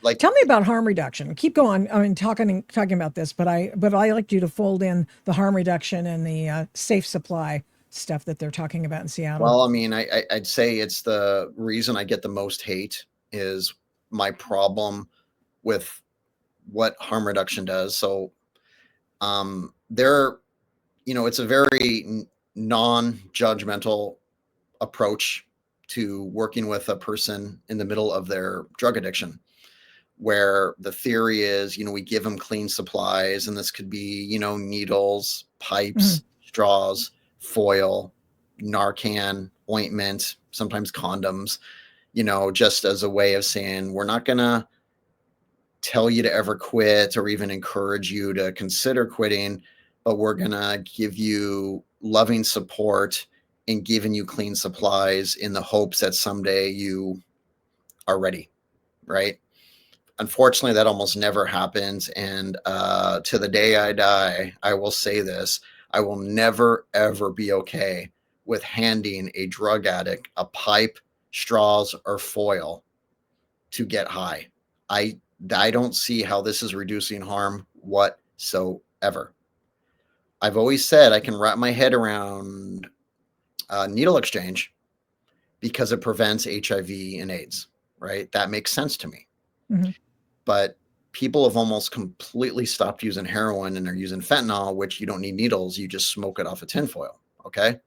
Like, Tell me about harm reduction. Keep going. I mean, talking about this, but I like you to fold in the harm reduction and the safe supply stuff that they're talking about in Seattle. well, I mean, I'd say it's the reason I get the most hate is my problem with what harm reduction does. So, there, it's a very non-judgmental approach to working with a person in the middle of their drug addiction, where the theory is, we give them clean supplies, and this could be, needles, Mhm. pipes, straws, foil, Narcan, ointment, sometimes condoms, just as a way of saying, we're not going to tell you to ever quit or even encourage you to consider quitting, but we're going to give you loving support and giving you clean supplies in the hopes that someday you are ready, right? Unfortunately, that almost never happens. And to the day I die, I will say this: I will never, ever be okay with handing a drug addict a pipe, straws, or foil to get high. I I don't see how this is reducing harm whatsoever. I've always said I can wrap my head around needle exchange because it prevents HIV and AIDS, right? That makes sense to me. Mhm. But people have almost completely stopped using heroin and are using fentanyl, which you don't need needles. You just smoke it off a tinfoil. Okay.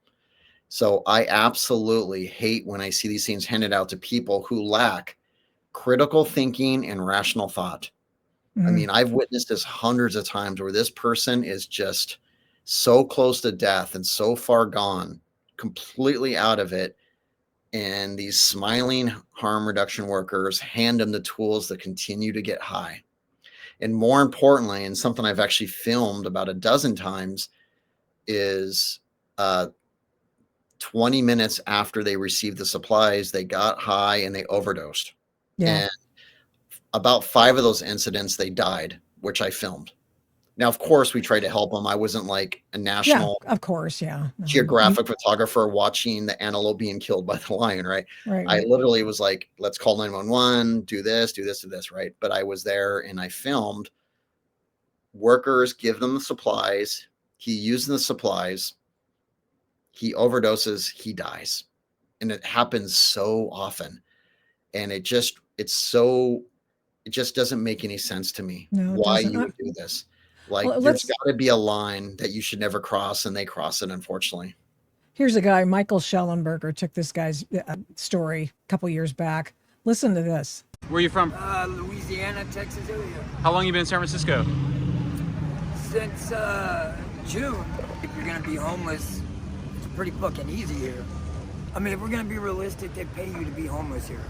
So I absolutely hate when I see these things handed out to people who lack critical thinking and rational thought. I Mhm. mean, I've witnessed this hundreds of times where this person is just so close to death and so far gone, completely out of it. And these smiling harm reduction workers hand them the tools to continue to get high. And more importantly, and something I've actually filmed about a dozen times, is uh, 20 minutes after they received the supplies, they got high and they overdosed. Yeah. And about 5 of those incidents, they died, which I filmed. Now, of course, we tried to help them. I wasn't like a Yeah. national Of course. Yeah. geographic photographer watching the antelope being killed by the lion, right? Right. I Right. literally was like, let's call 911, do this, do this, do this, right? But I was there and I filmed workers, give them the supplies. He using the supplies, he overdoses, he dies. And it happens so often. And it just doesn't make any sense to me No, it why doesn't. you would do this. Like, Well, there's let's. got to be a line that you should never cross, and they cross it, unfortunately. Here's a guy, Michael Schellenberger, took this guy's story a couple years back. Listen to this. Where are you from? Louisiana, Texas area. How long you been in San Francisco? Since June. If you're gonna be homeless, it's pretty fucking easy here. I mean, if we're gonna be realistic, they pay you to be homeless here.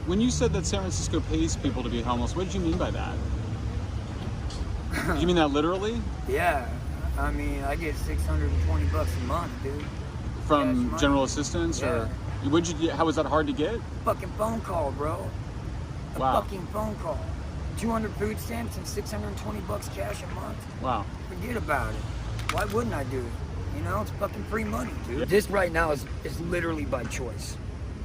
When you said that San Francisco pays people to be homeless, what did you mean by that? Did you mean that literally? Yeah, I mean, I get $620 a month, dude. From Cash general money. assistance, Yeah. or would you? How was that hard to get? Fucking phone call, bro. A Wow. fucking phone call. 200 food stamps and $620 cash a month. Wow. Forget about it. Why wouldn't I do it? You know, it's fucking free money, dude. This right now is literally by choice.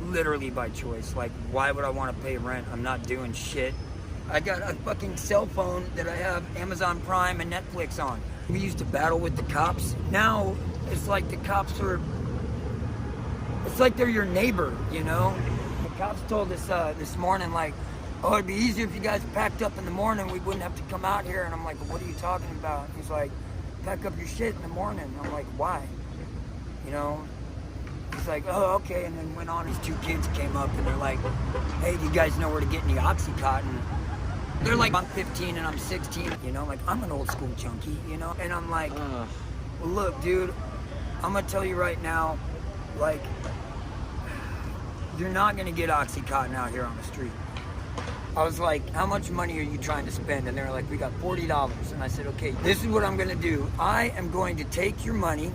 Literally by choice. Like, why would I want to pay rent? I'm not doing shit. I got a fucking cell phone that I have Amazon Prime and Netflix on. We used to battle with the cops. Now, it's like the cops are... It's like they're your neighbor, you know? The cops told us this morning, like, oh, it'd be easier if you guys packed up in the morning. We wouldn't have to come out here. And I'm like, what are you talking about? He's like, pack up your shit in the morning. I'm like, why? You know? He's like, oh, okay. And then went on. His 2 kids came up and they're like, hey, do you guys know where to get any Oxycontin? They're like, I'm 15 and I'm 16. You know, like, I'm an old school junkie, you know? And I'm like, well, look, dude, I'm going to tell you right now, like, you're not going to get Oxycontin out here on the street. I was like, how much money are you trying to spend? And they were like, we got $40. And I said, okay, this is what I'm going to do. I am going to take your money.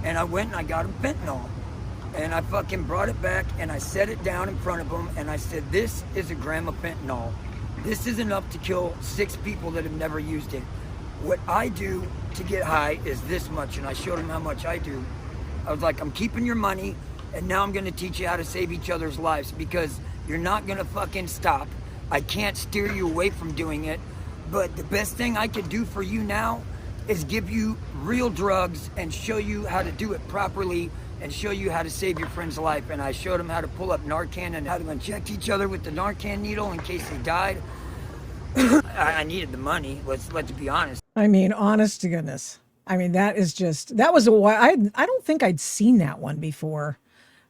And I went and I got him fentanyl. And I fucking brought it back and I set it down in front of him. And I said, this is a gram of fentanyl. This is enough to kill 6 people that have never used it. What I do to get high is this much. And I showed him how much I do. I was like, I'm keeping your money. And now I'm going to teach you how to save each other's lives, because you're not going to fucking stop. I can't steer you away from doing it, but the best thing I could do for you now is give you real drugs and show you how to do it properly and show you how to save your friend's life. And I showed him how to pull up Narcan and how to inject each other with the Narcan needle in case they died. I needed the money, let's be honest. I mean, honest to goodness. I mean, that was a while. I don't think I'd seen that one before,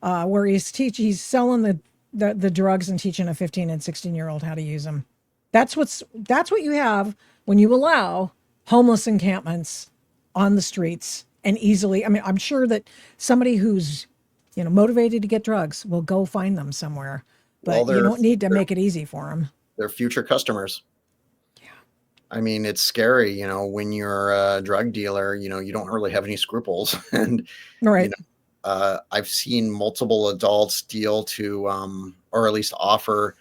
where he's selling the drugs and teaching a 15 and 16-year-old how to use them. That's what you have when you allow homeless encampments on the streets and easily. I mean, I'm sure that somebody who's, motivated to get drugs will go find them somewhere, but you don't need to make it easy for them. They're future customers. I mean, it's scary, when you're a drug dealer, you don't really have any scruples. And, Right. I've seen multiple adults deal to, or at least offer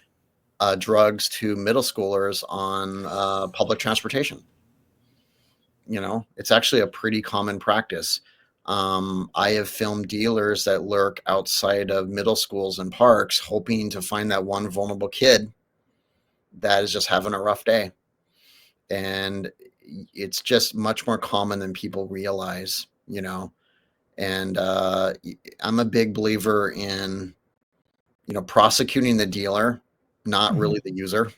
drugs to middle schoolers on public transportation. It's actually a pretty common practice. I have filmed dealers that lurk outside of middle schools and parks, hoping to find that one vulnerable kid that is just having a rough day. And it's just much more common than people realize, and I'm a big believer in, prosecuting the dealer, not really the user,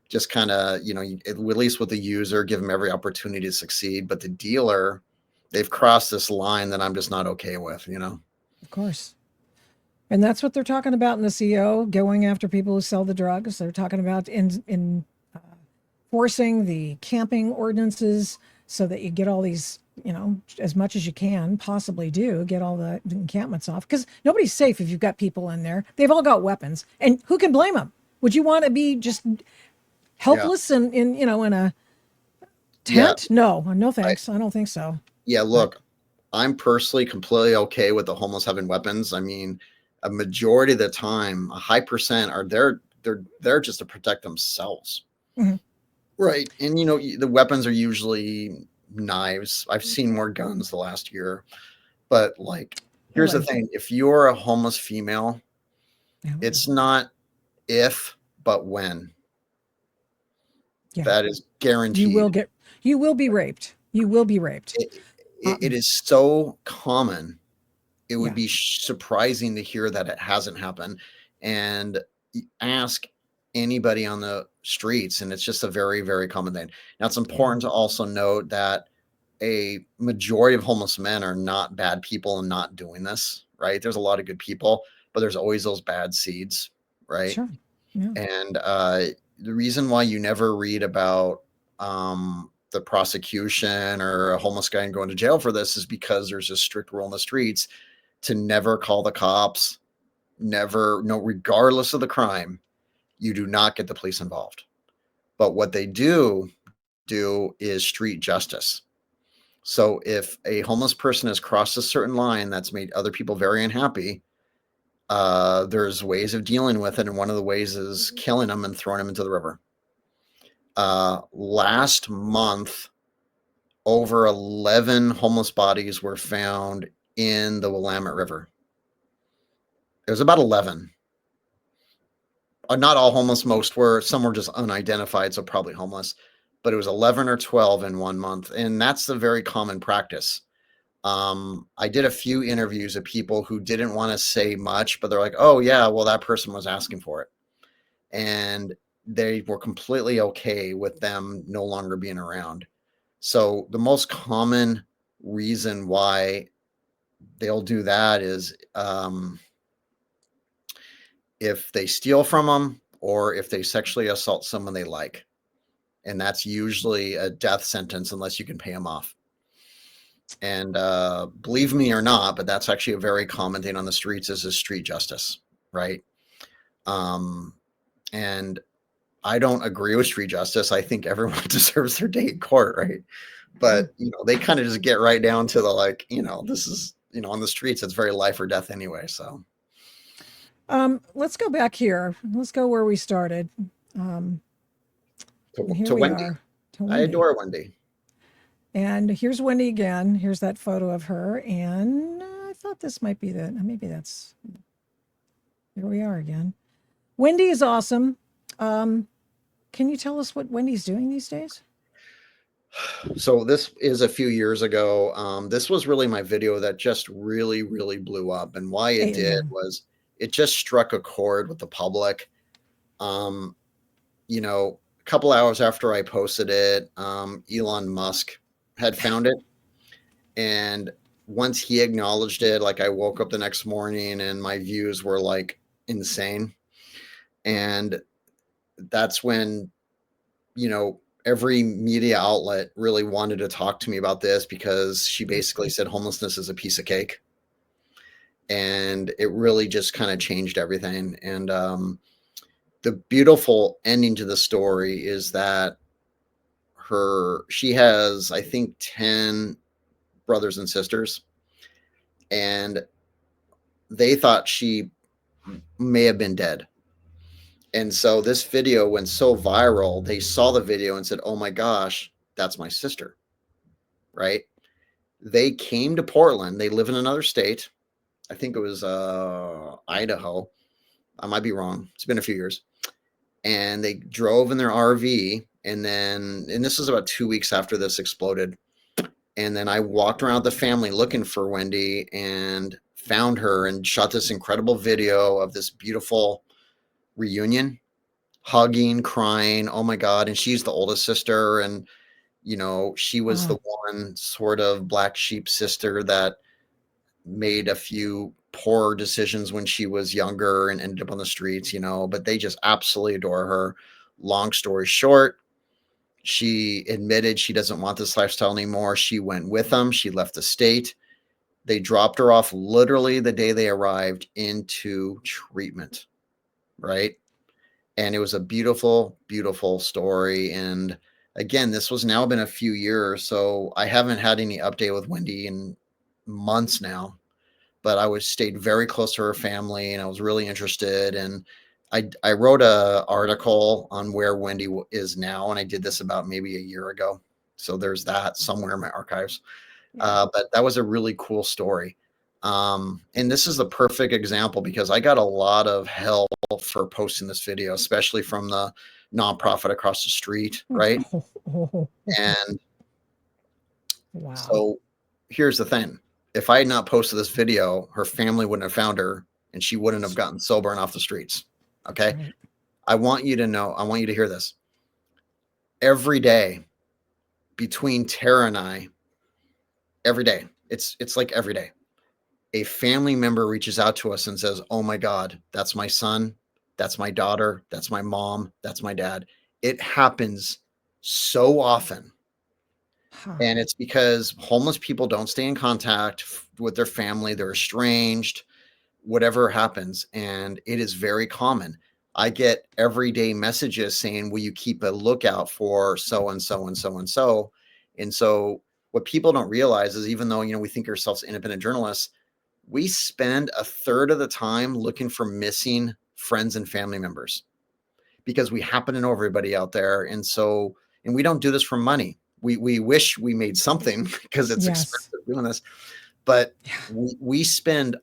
just kind of, at least with the user, give them every opportunity to succeed. But the dealer, they've crossed this line that I'm just not okay with, Of course. And that's what they're talking about in the CO, going after people who sell the drugs. They're talking about enforcing the camping ordinances so that you get all these, as much as you can possibly do, get all the encampments off. Because nobody's safe if you've got people in there. They've all got weapons. And who can blame them? Would you want to be just helpless in a tent? Yeah. No thanks. I don't think so. Yeah, look, I'm personally completely okay with the homeless having weapons. I mean, a majority of the time, a high percent are they're just to protect themselves. Mm-hmm. Right. And, the weapons are usually knives. I've seen more guns the last year. But, here's the thing. If you're a homeless female, it's not if, but when. Yeah. That is guaranteed. You will be raped. You will be raped. It is so common. It would be surprising to hear that it hasn't happened. And ask anybody on the streets, and it's just a very, very common thing. Now, it's important to also note that a majority of homeless men are not bad people and not doing this, right? There's a lot of good people, but there's always those bad seeds, right? Sure. Yeah. And the reason why you never read about the prosecution or a homeless guy going to jail for this is because there's a strict rule in the streets to never call the cops, regardless of the crime, you do not get the police involved. But what they do is street justice. So if a homeless person has crossed a certain line that's made other people very unhappy, there's ways of dealing with it. And one of the ways is killing them and throwing them into the river. Last month, over 11 homeless bodies were found in the Willamette River. It was about 11. Not all homeless, some were just unidentified, so probably homeless, but it was 11 or 12 in 1 month. And that's a very common practice. I did a few interviews of people who didn't want to say much, but they're like, oh yeah, well, that person was asking for it. And they were completely okay with them no longer being around. So the most common reason why they'll do that is, if they steal from them or if they sexually assault someone they like. And that's usually a death sentence unless you can pay them off. And believe me or not, but that's actually a very common thing on the streets is street justice, right? And I don't agree with street justice. I think everyone deserves their day in court, right? But, they kind of just get right down to the this is, on the streets, it's very life or death anyway, so. Let's go back here. Let's go where we started. To Wendy. I adore Wendy. And here's Wendy again. Here's that photo of her. And I thought this might be here we are again. Wendy is awesome. Can you tell us what Wendy's doing these days? So this is a few years ago. This was really my video that just really, really blew up. And why it did Amen. was it just struck a chord with the public. Um, a couple hours after I posted it, Elon Musk had found it. And once he acknowledged it, like I woke up the next morning and my views were like insane. And that's when, every media outlet really wanted to talk to me about this because she basically said homelessness is a piece of cake. And it really just kind of changed everything. And the beautiful ending to the story is that she has, I think, 10 brothers and sisters. And they thought she may have been dead. And so this video went so viral, they saw the video and said, oh my gosh, that's my sister, right? They came to Portland. They live in another state. I think it was Idaho. I might be wrong. It's been a few years. And they drove in their RV. And this was about 2 weeks after this exploded. And then I walked around with the family looking for Wendy and found her and shot this incredible video of this beautiful reunion, hugging, crying. Oh my God. And she's the oldest sister. And, she was the one sort of black sheep sister that made a few poor decisions when she was younger and ended up on the streets, but they just absolutely adore her. Long story short, she admitted she doesn't want this lifestyle anymore. She went with them. She left the state. They dropped her off literally the day they arrived into treatment, right? And it was a beautiful, beautiful story. And again, this was now been a few years, so I haven't had any update with Wendy in months now, but I stayed very close to her family and I was really interested. And I wrote a article on where Wendy is now, and I did this about maybe a year ago. So there's that somewhere in my archives. But that was a really cool story. And this is the perfect example because I got a lot of help for posting this video, especially from the nonprofit across the street, right? And Wow. so here's the thing. If I had not posted this video, her family wouldn't have found her and she wouldn't have gotten sober and off the streets. Okay. Right. I want you to hear this. Every day between Tara and I, every day, it's like every day, a family member reaches out to us and says, oh my God, that's my son. That's my daughter. That's my mom. That's my dad. It happens so often. And it's because homeless people don't stay in contact with their family. They're estranged, whatever happens. And it is very common. I get everyday messages saying, will you keep a lookout for so-and-so and so-and-so? And so what people don't realize is even though, we think ourselves independent journalists, we spend a third of the time looking for missing friends and family members because we happen to know everybody out there. And we don't do this for money. We wish we made something because it's expensive doing this, but we spend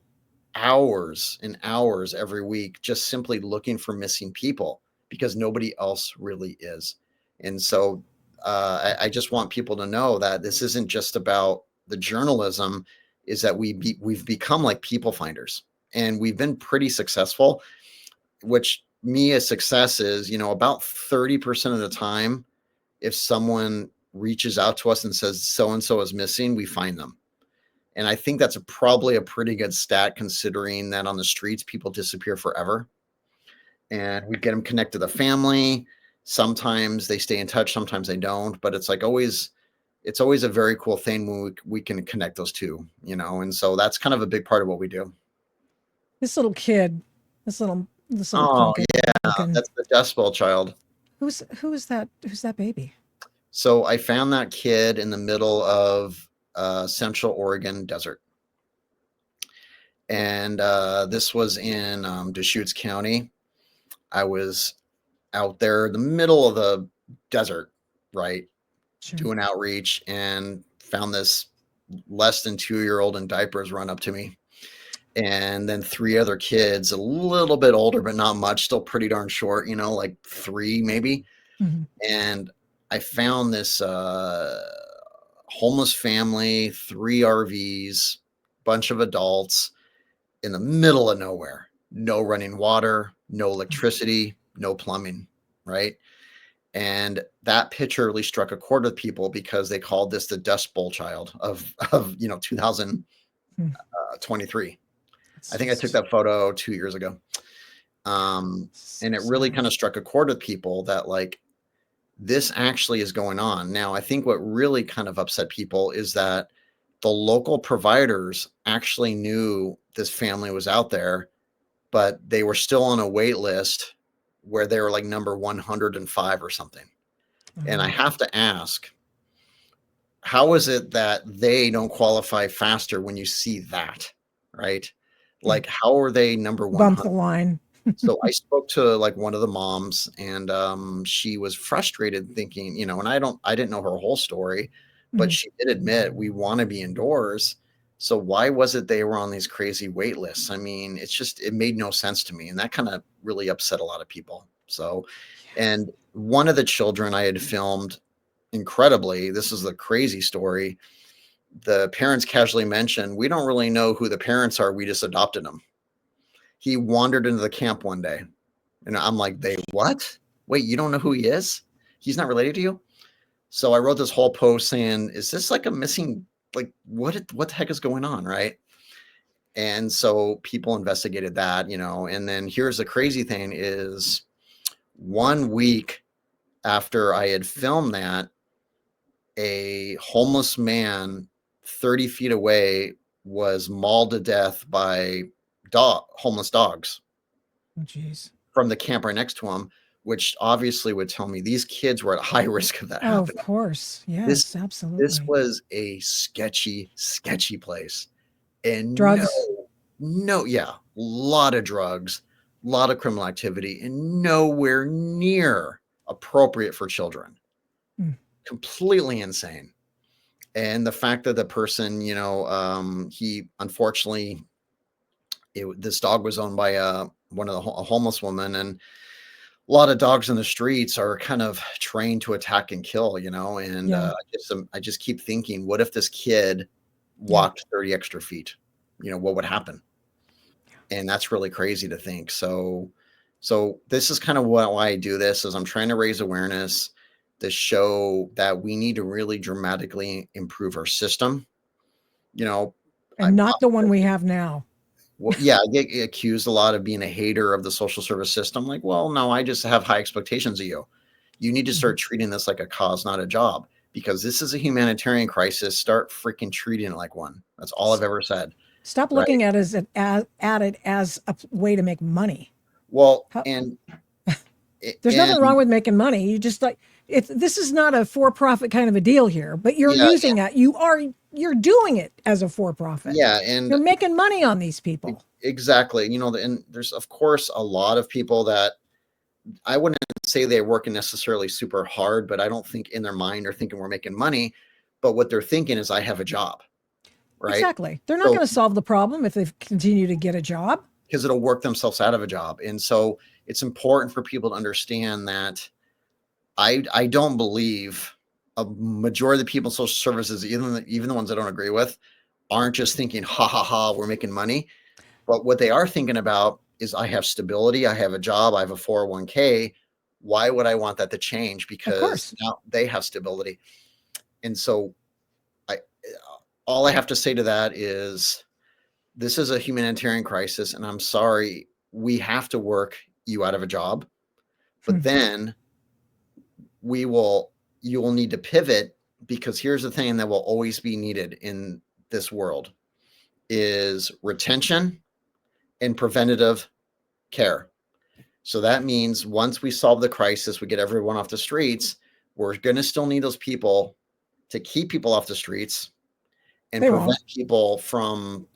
hours and hours every week just simply looking for missing people because nobody else really is. And so I just want people to know that this isn't just about the journalism, is that we've become like people finders and we've been pretty successful, which me as success is, about 30% of the time, if someone reaches out to us and says so-and-so is missing, we find them. And I think that's probably a pretty good stat considering that on the streets, people disappear forever. And we get them connected to the family. Sometimes they stay in touch, sometimes they don't. But it's always a very cool thing when we can connect those two, and so that's kind of a big part of what we do. This little kid, this little oh pumpkin, yeah, that's the Dust Bowl child. Who is that? Who's that baby? So I found that kid in the middle of Central Oregon desert. And this was in Deschutes County. I was out there in the middle of the desert, right? Sure. Doing outreach and found this less than 2-year-old in diapers run up to me. and then 3 other kids, a little bit older, but not much, still pretty darn short, like 3 maybe. Mhm. And I found this homeless family, 3 RVs, bunch of adults in the middle of nowhere. No running water, no electricity, no plumbing, right? And that picture really struck a chord with people because they called this the Dust Bowl child of 2023. It's I think I took just that photo 2 years ago. And it really sad. kind of struck a chord with people that like this actually is going on. Now, I think what really kind of upset people is that the local providers actually knew this family was out there, but they were still on a wait list where they were like number 105 or something. And I have to ask, how is it that they don't qualify faster when you see that, right? Like, how are they number Bump the 100? line. So I spoke to like one of the moms, and she was frustrated thinking, and I didn't know her whole story, but Mhm. she did admit we want to be indoors. So why was it they were on these crazy wait lists? I mean, it made no sense to me. And that kind of really upset a lot of people. So, and one of the children I had filmed incredibly, this is the crazy story. The parents casually mentioned, we don't really know who the parents are. We just adopted them. He wandered into the camp one day. And I'm like, they what? Wait, you don't know who he is? He's not related to you? So I wrote this whole post saying, is this like a missing, like what the heck is going on? Right. And so people investigated that, and then here's the crazy thing is 1 week after I had filmed that, a homeless man 30 feet away was mauled to death by homeless dogs Oh, jeez. from the camp right next to him, which obviously would tell me these kids were at high risk of that Oh, of happening. course. This Yes, this absolutely. was a sketchy place. And Drugs. yeah, a lot of drugs, a lot of criminal activity, and nowhere near appropriate for children. Mm. Completely insane. And the fact that the person, he unfortunately, this dog was owned by a homeless woman, and a lot of dogs in the streets are kind of trained to attack and kill, and Yeah. I just keep thinking, what if this kid walked 30 extra feet? What would happen? And that's really crazy to think. So this is kind of why I do this, is I'm trying to raise awareness to show that we need to really dramatically improve our system. And I'm not the one we have now. Well, yeah, I get accused a lot of being a hater of the social service system. Like, well, no, I just have high expectations of you. You need to start treating this like a cause, not a job, because this is a humanitarian crisis. Start freaking treating it like one. That's all I've ever said. Stop Right. looking at it as a way to make money. Well, How- and There's nothing wrong with making money. You just this is not a for-profit kind of a deal here, but you're Yeah, using that. You're doing it as a for-profit. yeah, and You're making money on these people. exactly. And there's of course a lot of people that I wouldn't say they're working necessarily super hard, but I don't think in their mind are thinking we're making money. But what they're thinking is, I have a job, right? Exactly. They're not So- going to solve the problem if they continue to get a job. Because it'll work themselves out of a job. And so it's important for people to understand that I don't believe a majority of the people in social services, even the ones I don't agree with, aren't just thinking, ha ha ha, we're making money. But what they are thinking about is, I have stability, I have a job, I have a 401k. Why would I want that to change? Because course. now they have stability. And so all I have to say to that is, this is a humanitarian crisis, and I'm sorry, we have to work you out of a job, but then you will need to pivot, because here's the thing that will always be needed in this world is retention and preventative care. So that means once we solve the crisis, we get everyone off the streets, we're going to still need those people to keep people off the streets and They prevent won't. people from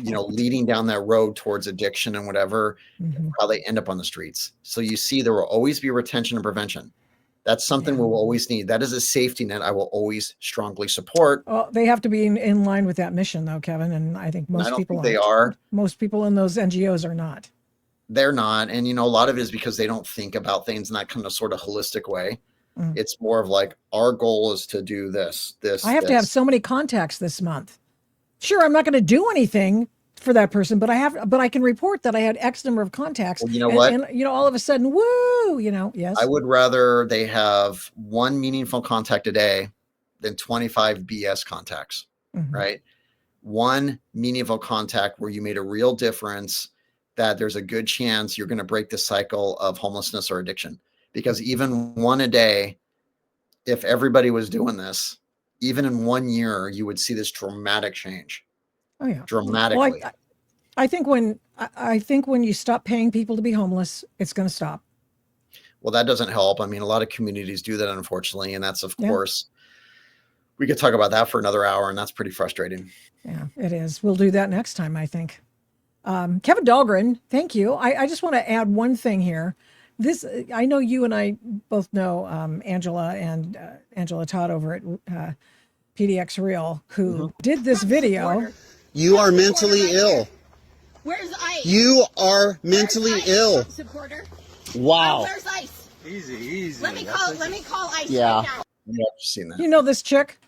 leading down that road towards addiction and whatever, Mhm. how they end up on the streets. So you see, there will always be retention and prevention. That's something Yeah. we'll always need. That is a safety net I will always strongly support. Well, they have to be in line with that mission, though, Kevin. And I think And I most don't people think they aren't. are. Most people in those NGOs are not. They're not. And, a lot of it is because they don't think about things in that kind of sort of holistic way. Mm. It's more of like, our goal is to do this. I have to have so many contacts this month. Sure, I'm not going to do anything for that person, but I can report that I had X number of contacts. Well, you know what? And all of a sudden, woo, yes. I would rather they have one meaningful contact a day than 25 BS contacts, right? One meaningful contact where you made a real difference, that there's a good chance you're going to break the cycle of homelessness or addiction. Because even one a day, if everybody was doing this, even in 1 year, you would see this dramatic change. Oh yeah, dramatically. Well, I think when you stop paying people to be homeless, it's going to stop. Well, that doesn't help. I mean, a lot of communities do that, unfortunately, and that's, of course, we could talk about that for another hour, and that's pretty frustrating. Yeah, it is. We'll do that next time, I think. Kevin Dahlgren, thank you. I just want to add one thing here. I know you and I both know Angela and Angela Todd over at PDX Real, who did this video. You are mentally ill. Where's ICE? You are mentally ill. Supporter. Wow. Where's ICE? Easy. Let me call ICE Yeah. right now. Yeah, I've seen that. You know this chick?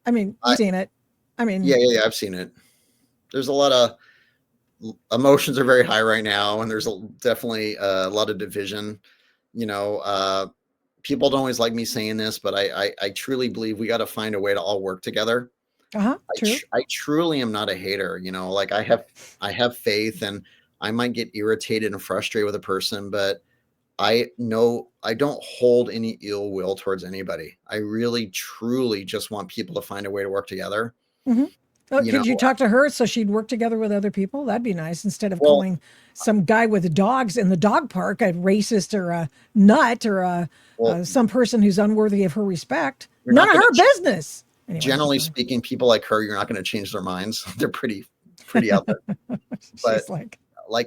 I mean, you've seen it. I mean, yeah, I've seen it. There's a lot of emotions are very high right now, and there's definitely a lot of division. People don't always like me saying this, but I truly believe we got to find a way to all work together. True. I truly am not a hater. Like I have faith, and I might get irritated and frustrated with a person, but I know I don't hold any ill will towards anybody. I really, truly just want people to find a way to work together. Could you talk to her so she'd work together with other people? That'd be nice, instead of calling some guy with dogs in the dog park a racist or a nut or some person who's unworthy of her respect. None of her business. Anyway, generally speaking, people like her, you're not going to change their minds. They're pretty out there. But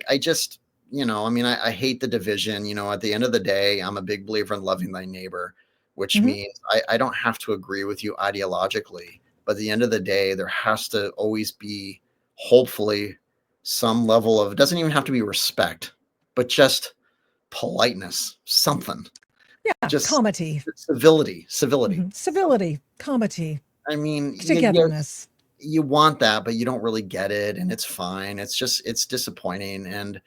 I just, I hate the division. At the end of the day, I'm a big believer in loving thy neighbor, which means I don't have to agree with you ideologically. But at the end of the day, there has to always be, hopefully, some level of, it doesn't even have to be respect, but just politeness, something. Yeah, just comity. Civility. Civility, comity. I mean, togetherness. You want that, but you don't really get it, and it's fine. It's disappointing. And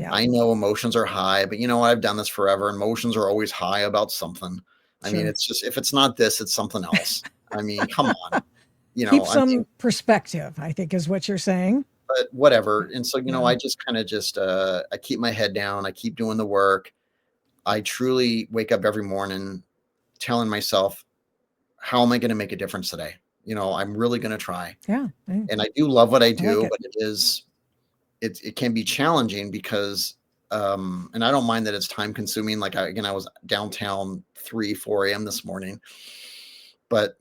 I know emotions are high, but I've done this forever. Emotions are always high about something. I mean, it's just, if it's not this, it's something else. I mean, come on. Keep some perspective, I think, is what you're saying. But whatever. And so, I just kind of I keep my head down. I keep doing the work. I truly wake up every morning telling myself, how am I going to make a difference today? I'm really going to try. Yeah. And I do love what I do, but it can be challenging because, and I don't mind that it's time consuming. Like I was downtown 3-4 a.m. this morning, but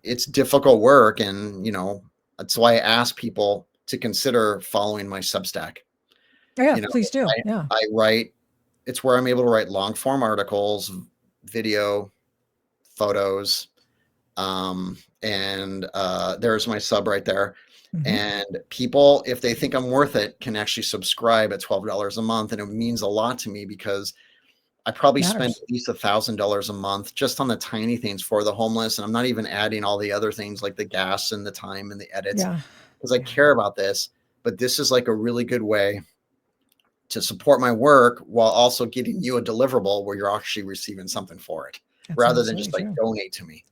it's difficult work. And, that's why I ask people to consider following my Substack. Yeah, please do. I write, it's where I'm able to write long form articles, video, photos. And there's my sub right there. And people, if they think I'm worth it, can actually subscribe at $12 a month. And it means a lot to me because I probably spend at least $1,000 a month just on the tiny things for the homeless. And I'm not even adding all the other things like the gas and the time and the edits, because I care about this. But this is like a really good way to support my work while also getting you a deliverable where you're actually receiving something for it. Rather than just donate to me,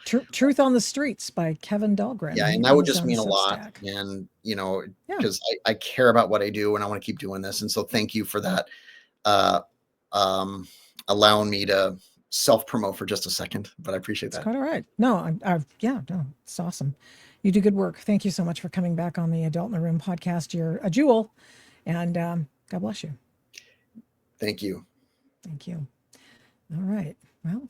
Truth on the Streets by Kevin Dahlgren. Yeah. And that would just mean a lot. And, because I care about what I do and I want to keep doing this. And so thank you for that. Allowing me to self-promote for just a second, but I appreciate that. It's quite all right. No, it's awesome. You do good work. Thank you so much for coming back on the Adult in the Room podcast. You're a jewel, and God bless you. Thank you. Thank you. All right. Well,